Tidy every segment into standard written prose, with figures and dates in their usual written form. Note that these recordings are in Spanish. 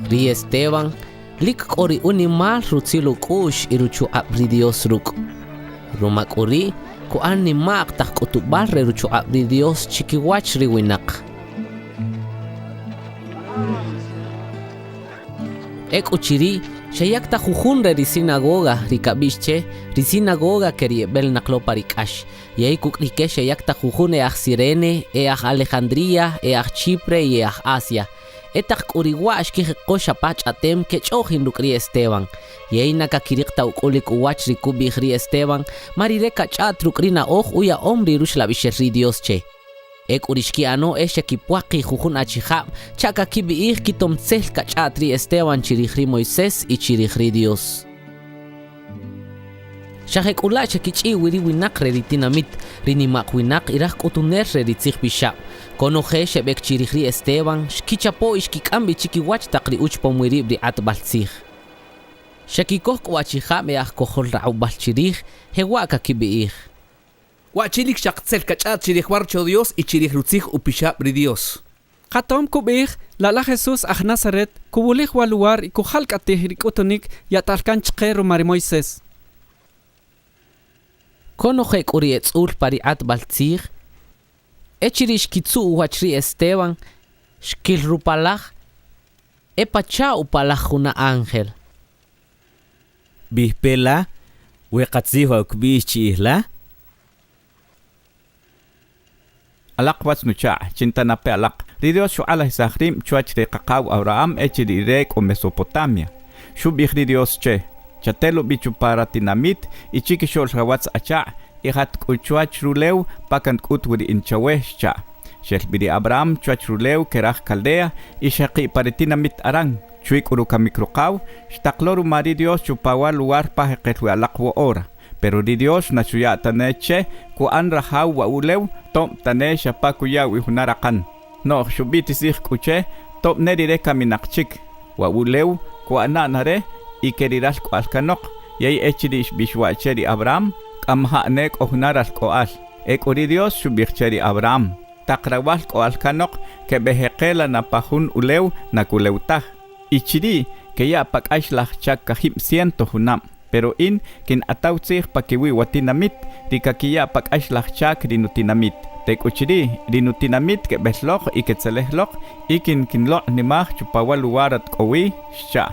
Ri Esteban, lik ori unimal rutsilu kush iruchu abri Dios ruk. Rumak ori, ku animak tak kutubal ruchu abri Dios chikiwach riwinak. Ek uchiri, shayak ta jujun ri sinagoga rikabishche, ri sinagoga keriebel naklo parikash. Yei kukrike shayak ta jujun each Sirene, each Alejandría, each Chipre y each Asia. Etak uriwash ki qosha pach atem ke chojin Ri Esteban. Yei nakakirikta ukulik uwach rikubi Ri Esteban, marire kachat rukrina oj uya omri rush la bisherri Dios che. Ek urishki ano eshe kipuaki jujun achihab, chaka kibiir kitom tsel kachat Ri Esteban chirihri Moisés y chirihri Dios. Shahek ula chakichi wiri winak reritinamit, rinimak winak irak utuner reritzich bishab. Konoje shebek chirihri Esteban, shkichapo ishkikambi chikiwach takri uchpo mwiri bri atbaltzich. Shakikoh kwachihab each kohol raubalchirih, hewaka kibiir. Wachilik shaqtzel kachat chirih warcho Dios y chirih rutzich upishab ri Dios. Qatom kubih lala Jesús aj Nazaret kubulih waluar y kuhalk atihrik utonik yatalkan chqero mari Moisés. Konoje kurietz ur pari atbaltzich, echirish kitsu uwachri Esteban, shkil rupalach, epacha upalach una ángel. Bihpela, wekatsiho ukbichi ihla. Alak wats nucha, chintanape alak. Ridios shu ala hisahrim chuach de kakao Abraham echiri rek o Mesopotamia. Shu bihridios che, chatelo bichu para tinamit, y chikishol rawats acha, ihat kuchuach rulew, pakan kutwiri inchaweh cha. Shelbiri Abraham chuach rulew kerach Caldea, y shaki paritinamit arang, chuik urukamikrokaw, shtakloru maridios chupawa lugar pahekelwe alakwo ora. Pero di Dios na suya taneche ku an rahaw wa ulew tom tane shapa kuya wi hunarakan. No shubiti sich kuche top ne dire kaminakchik wa ulew ku ananare ikeriras ku alkanok yai echirish bishwa cheri Abraham kamha nek ohunaras ko al. Ekuri Dios shubich cheri Abraham takrawal ko alkanok ke behekela na pahun ulew na kulewtah. Ichiri ke ya pakashlach chak kahim siento hunam. Pero in kin atawtsih pakiwi watinamit rikakiya pakashlach chak rinutinamit. Tek uchiri rinutinamit ke beslok iketzelehloq ikin kinlo nimah chupawal luwarat kowi sha.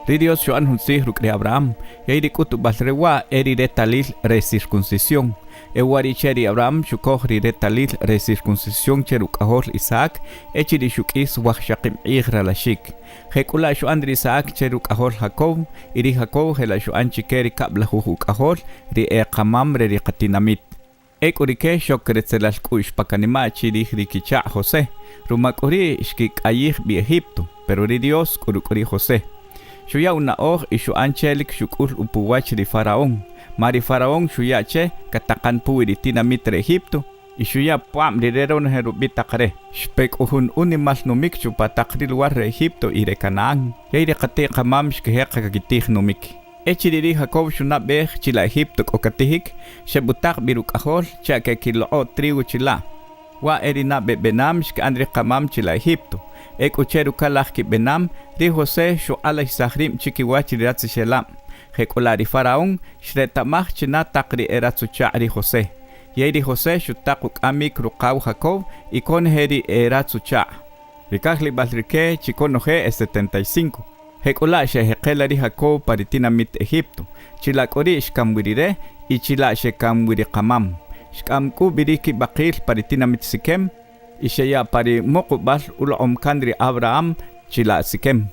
Ridios shuan hunsih rukri Abraham yairi kutu basrewa eri retalil recircuncisión. Ewari cheri Abraham shukoh retalil recircuncisión cheruk ahol Isaac echiri shukis wachshakim igralashik. Hekula shu andri Isaac cheruk ahol Jacob iri Jacob hela shu anchikeri kabla hukuk ahol ri eqamam ri qatinamit. Ekurike shokretzelal kush pakanima chiri rikicha José. Rumakuri shkik ayih bi Egipto, pero ri Dios kurukuri José. Shuya una ishu anchelik shukul upuwach ri Faraón. Mari Faraón shuya che katakan puwiri tinamit re Egipto. Ishuya puam rireron herubitakre. Shpek uhun unimal numik chupatakri luar re Egipto y re Canaán. Yaire kate kamam shkeheka kakitih numik. Echiriri Jacob shuna beh chila Egipto kokatihik. Shebutak biruk ahol chake kilo trigu chila. Wa erina benam shke andri kamam chila Egipto. Ek ucheru kalach ki benam ri José shu ala hisahrim chikiwachi ratsi shelam. Hekulari Faraón shretamach china takri eratsucha ri José. Yeiri José shutakuk amik rukaw Jacob y con heri eratsucha. Rikahli balrike chikonoje 75. Hekula shehekelari Jacob paritinamit Egipto. Chilakori shkamwirire y chila shekamwiri kamam. Shkamku biriki bakil paritinamit Sikem. Isheya pari mokubal ula omkandri Abraham chila Sikem.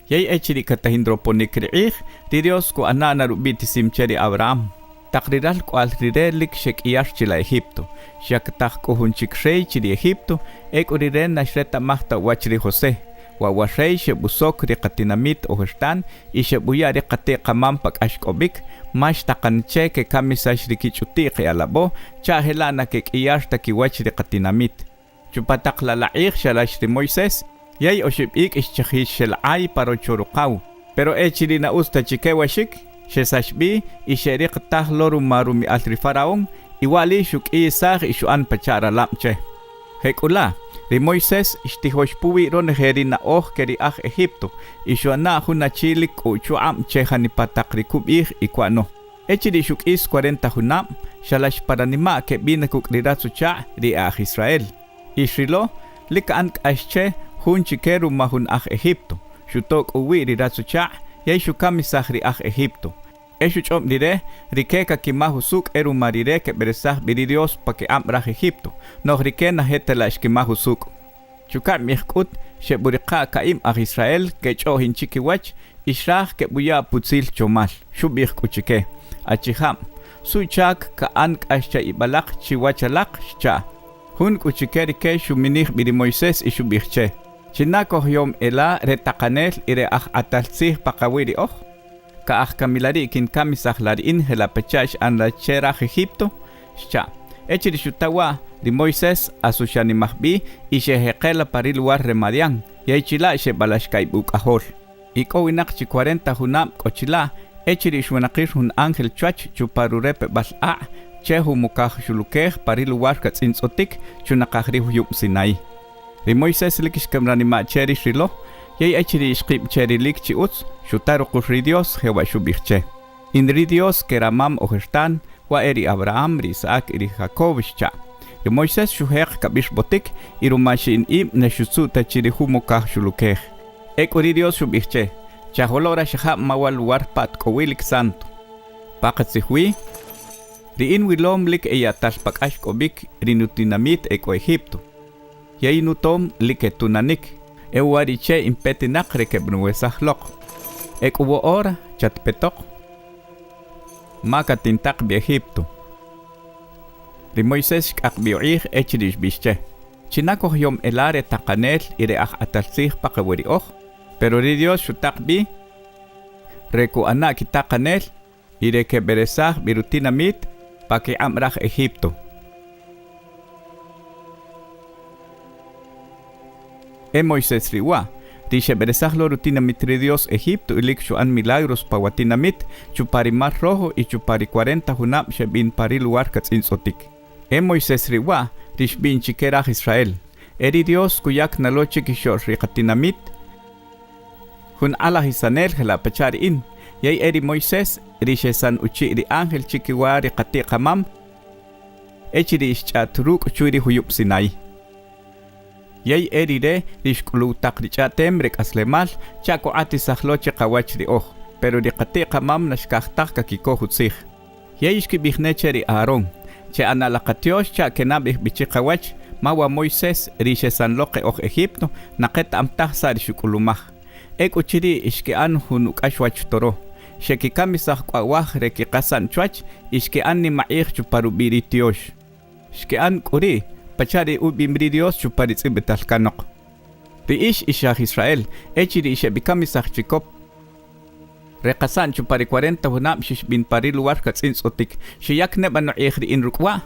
Yay echiri katahindroponikri'ih di Dios ku anana rubiti simcheri Abraham. Takriral ku alrirelik shek iyar chila Egipto. Shaktah ku hunchik rey chiri Egipto ek uriren na shreta mahta wachri José. Wawashay shebusok ri katinamit ohestan y shebuya ri kate kamam pak ashkobik mash takanche ke kamisash rikichuti ke alabo chahela na ke iyar takiwach ri katinamit. Chupatak lalaik shalash ri Moisés. Yay oshibik ishchahish shel ay paro chorukaw. Pero echiri na usta chikewashik, shesashbi isherik tah loru marumi altri Faraón, iwali shuk isag ishuan pachara lamche. Hekula, Ri Moisés ishtihoshpuwi ronejeri na keri Egipto, ishuana huna chilik o chuam chehani patakri kubih ikwano. Echiri shukis 40 hunam, shalash paranima ke binakuk riratsu cha ri Israel. Ishrilo, lika ank asche hun chikeru mahun Egipto, shutok uwi riratsu cha, yeshu kamisah ri Egipto. Eshu chom dire, rikeka kimahusuk eru marire ke beresah biridios pa ke amrah Egipto, noh rike na hetelash kimahusuk. Chukar mihkut, sheburika kaim Israel ke chohin chikiwach, ishrah ke buya putzil chomal, shubih kuchike. Achiham, suchak ka ank ascha ibalak chiwachalak cha. Hun kuchike rike shuminih biri Moises ishubihche. Chinako yom ela retakanel ire atalsih pakawiri ka kamilari kin kamisah larin hela pechash an la chera Egipto cha echiri shutawa di Moises asushani mahbi ishehekela pariluar remadian yaichila she balashkai bukahol iko winak chi 40 hunam kochila echiri shwanakir hun angel chach chuparurepe bal'a chehu mukah shulukeh pariluar katsinsotik chunakahri huyum sinai di Moises likish kamrani ma cheri shilo yay echiri ishqib cheri likchi uts shutaru qurridios hewa shubihche. Inridios keramam ojestan wa eri Abraham, Isaac eri Jacob cha. Y Moises shuhek kabish botik irumashin im neshutsu tachiri humokah shulukeh. Ekuridios shubihche. Chaholora shahab mawal warpat kowilik santo. Pakatsihwi riin wilom lik eyatal pakash kobik rinutinamit eko Egipto. Yay nutom liketunanik. Ewariche impetinak rekebnuesahlok. Ekubo ora chatpetok. Makatintak bi Egipto. Ri Moises akbioih echirish bische. Chinako yom elare takanel ire atalsih pakaweri pero ri Dios shutak bi reku anak kitakanel ire keberesah birutinamit pake amrah Egipto. Moises riwa, dice beresahlo rutina mitri Dios Egipto ilik shuan milagros pawatinamit, chupari mar rojo y chupari 40 hunam shebin pari lugar katzinsotik. Moises riwa, dish bin chikera Israel. Eri Dios kuyak naloche kishor rikatinamit. Hun ala hisanel hela pachari in. Yay eri Moises, dice san uchi ri angel chikiwa rikati kamam. Echiri ischaturuk churi huyup sinai. Yay erire rishkulu takricha temrek aslemal chako ati sahloche kawach ri pero ri qati qamam nashkahtak kakiko hutsih. Yay ishki bihneche ri Aaron che analakatios cha kenabih bichi kawach mawa Moises rishe sanloke Egipto naket amtah sa rishukulumah. Ek uchiri ishki an hunuk ashwach toro. Sheki kamisah kwawah reki qasan chwach ishki an ni maih chuparubiri tiosh. Ishki an kuri pachari ubimri Dios chuparitz ibetalkanok. Riish ishah Israel, echiri ishe bikamisah chikop. Rekasan chupari 40 hunam shish bin pari luar katsinsotik, shiyak nebano ikhri inrukwa.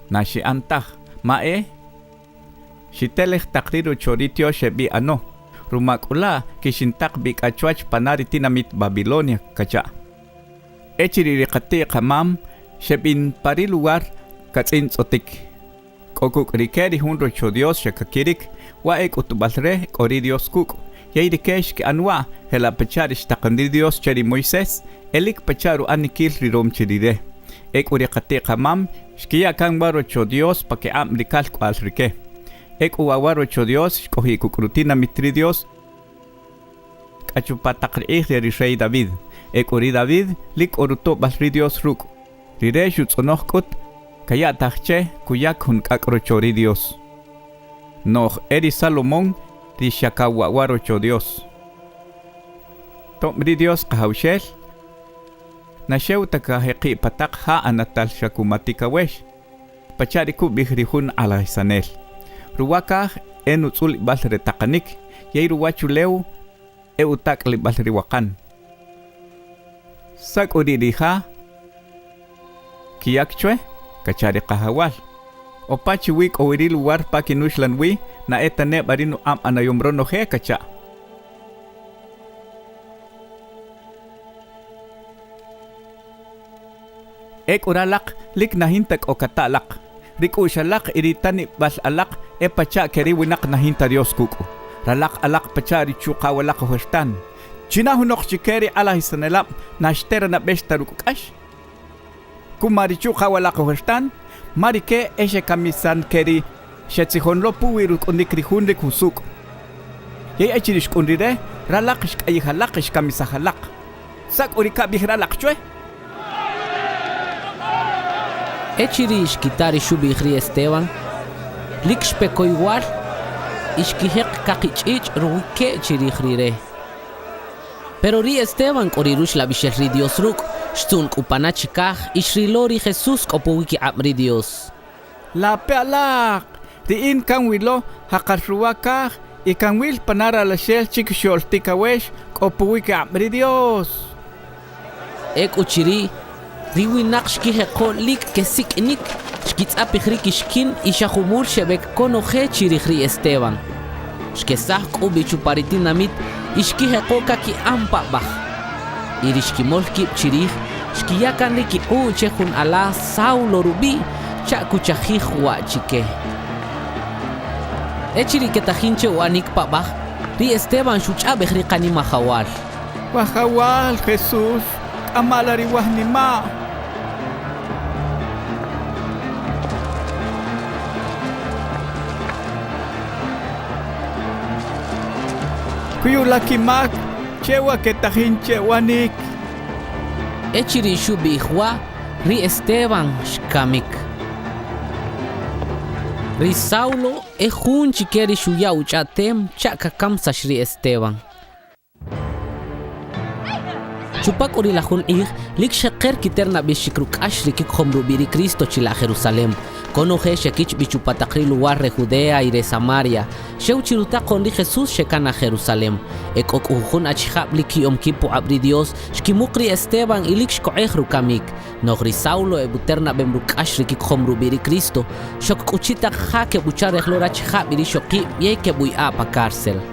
Nashi antah, mae? Shitelech takriru choritio shebi ano. Rumakula kishintak bik achwach panari tinamit Babilonia kacha. Echiri rikati kamam shebin pari luar katsinsotik. Kokuk rikeri hunro cho Dios shakakirik wa ek utubalre kori Dios kuk yai rikesh ke anwa hela pacharish takandi Dios cheri Moises elik pacharu anikil rirom cheride ek urikati kamam shkiya kang baro cho Dios pake am rikal kwal rike ek uwawaro cho Dios kohi kukrutina mitri Dios kachupatak ri rey David ek uri David lik oruto balri Dios ruk rire shutsonohkut kaya tache kuyak hun kakrochori Dios. Noh eri Salomón di shakawawaro Dios. Tomri Dios kahaushel. Nashew takaheki patak ha anatal shakumatika wesh. Pachariku bihrihun ala hisanel. Ruwakah enutsul balre takanik. Yay ruwachuleu eutak li balri wakan. Sak udiriha kiyak chwe kachari kahawal. Opachi wik o iri lugar pa kinushlan wi na etane barino am anayomro no he kacha. Ek uralak lik nahintak o katalak. Riku shalak iritani bas alak pacha keri winak na hinta Dios kuku. Ralak alak pacha richuka walak huestan. China hunok chikeri ala hisanelap na shtera na besta rukukash. Kumarichuka walak huestan. Marike eshe kamisan keri shetzihon lopu wiruk unikrihunrik husuk. Yay achirish kundire ralakish ayihalakish kamisahalak. Sak urika bihralak chwe. Echirish kitari shubihri Esteban. Likshpeko igual. Ishkihek kakichich ruike chirihri. Pero ri Esteban korirush la bishehri Dios ruk. Shtun kupanachikah ishrilori Jesús kopowiki amri Dios. La pealak. Diin kan wilo hakasruwakah. Ikan wil panara la shel chikshol tikawesh kopowiki amri Dios. Ek uchiri. Riwi naqshkihe ko lik kesik inik. Shkitzapihri kishkin ishahumur shebek konoje chirihri Esteban. Shkesah kubichu paritinamit ishkihe ko kaki ampa bah. Irishkimol kip chirih. Shkiyakan liki chehun ala Saulo rubi. Chakuchajih wa chike. Echiri ketahinche wanik pa bah. Ri Esteban shuchabehri kanima hawal. Wahawal Jesús. Amalari wahnima. Kuyulaki mak, chewa ketahinche wanik. Echiri shubihwa, ri Esteban shkamik. Ri Saulo ehun chikeri shuya uchatem chakakam sashri Esteban. Chupak uri lahun lik shaker kiterna bishikruk ashri kikhomru biri Cristo chila Jerusalem. Konoje shekich bichupatakri lugar re Judea y de Samaria. Sheuchiruta con Jesús shekana Jerusalem. Ekok uhun achihab liki omkipu abri Dios. Shkimukri Esteban ilik shkoehru kamik. Nogri Saulo ebuterna bemruk ashri kikhomru biri Cristo. Shok uchita hake buchar ehlora chihab biri shoki yeke bui apa cárcel.